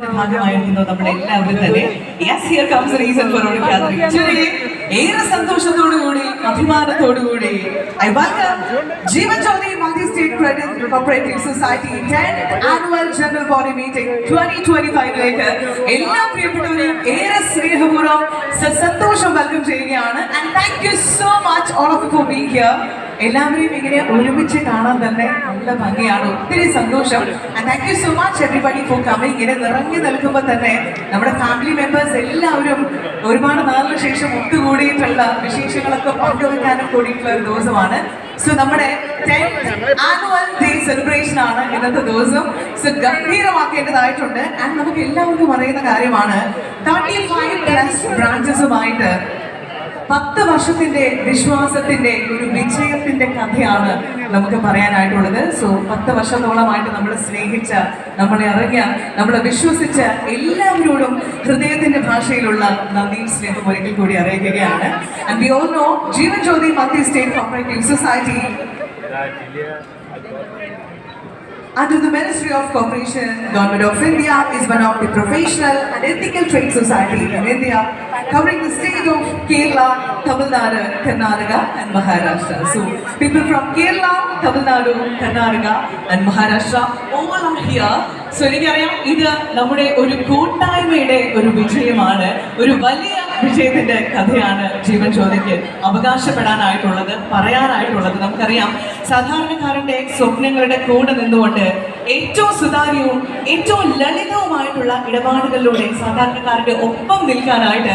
ഭാഗമായിരിക്കുന്നു നമ്മുടെ എല്ലാവരും തന്നെ. Yes, here comes reason for all gathering. ഏറെ സന്തോഷത്തോടുകൂടി അഭിമാനത്തോടുകൂടി I welcome Jeevan Jyoti multi state credit cooperative society 10th annual general body meeting 2025ലേക്ക് എല്ലാ പ്രിയപ്പെട്ടവരെയും ഏറെ സ്നേഹപൂർവ്വം സന്തോഷം വെൽക്കം ചെയ്യുകയാണ്. And thank you so much all of you for being here. എല്ലാവരെയും ഇങ്ങനെ ഒരുമിച്ച് കാണാൻ തന്നെ നല്ല ഭംഗിയാണ്, ഒത്തിരി സന്തോഷം. And thank you so much everybody for coming. ഇങ്ങനെ നിറഞ്ഞു നിൽക്കുമ്പോൾ തന്നെ നമ്മുടെ ഫാമിലി മെമ്പേഴ്സ് എല്ലാവരും ഒരുപാട് നാളിന് ശേഷം ഒത്തുകൂടിയിട്ടുള്ള വിശേഷങ്ങളൊക്കെ പങ്കുവെക്കാനും കൂടിയിട്ടുള്ള ഒരു ദിവസമാണ്. സോ നമ്മുടെ 10th ആനുവൽ ഡേ സെലിബ്രേഷൻ ആണ് ഇന്നത്തെ ദിവസം. സോ ഗംഭീരമാക്കേണ്ടതായിട്ടുണ്ട്. ആൻഡ് നമുക്ക് എല്ലാവർക്കും അറിയുന്ന കാര്യമാണ് 35+ ബ്രാഞ്ചസുമായിട്ട് 10 വർഷത്തിന്റെ വിശ്വാസത്തിന്റെ ഒരു വിജയത്തിന്റെ കഥയാണ് നമുക്ക് പറയാനായിട്ടുള്ളത്. സോ 10 വർഷത്തോളമായിട്ട് നമ്മളെ സ്നേഹിച്ച, നമ്മളെ അറിഞ്ഞ, നമ്മളെ വിശ്വസിച്ച എല്ലാവരോടും ഹൃദയത്തിന്റെ ഭാഷയിലുള്ള നന്ദിയും സ്നേഹം ഒരിക്കൽ കൂടി അറിയിക്കുകയാണ്. And we all know Jeevan Jyoti multi state cooperative society under the Ministry of Cooperation, Government of India is one of the professional and ethical trade society in India, covering the state of Kerala, Tamil Nadu, Karnataka and Maharashtra. So people from Kerala, Tamil Nadu, Karnataka and Maharashtra all are here. So എനിക്കറിയാം ഇത് നമ്മുടെ ഒരു കൂട്ടായ്മയുടെ ഒരു വിജയമാണ്, ഒരു വലിയ വിജയത്തിന്റെ കഥയാണ് ജീവൻ ജ്യോതിക്ക് അവകാശപ്പെടാനായിട്ടുള്ളത്, പറയാനായിട്ടുള്ളത്. നമുക്കറിയാം സാധാരണക്കാരന്റെ സ്വപ്നങ്ങളുടെ കൂടെ നിന്നുകൊണ്ട് ഏറ്റവും സുതാര്യവും ഏറ്റവും ലളിതവുമായിട്ടുള്ള ഇടപാടുകളിലൂടെ സാധാരണക്കാരന്റെ ഒപ്പം നിൽക്കാനായിട്ട്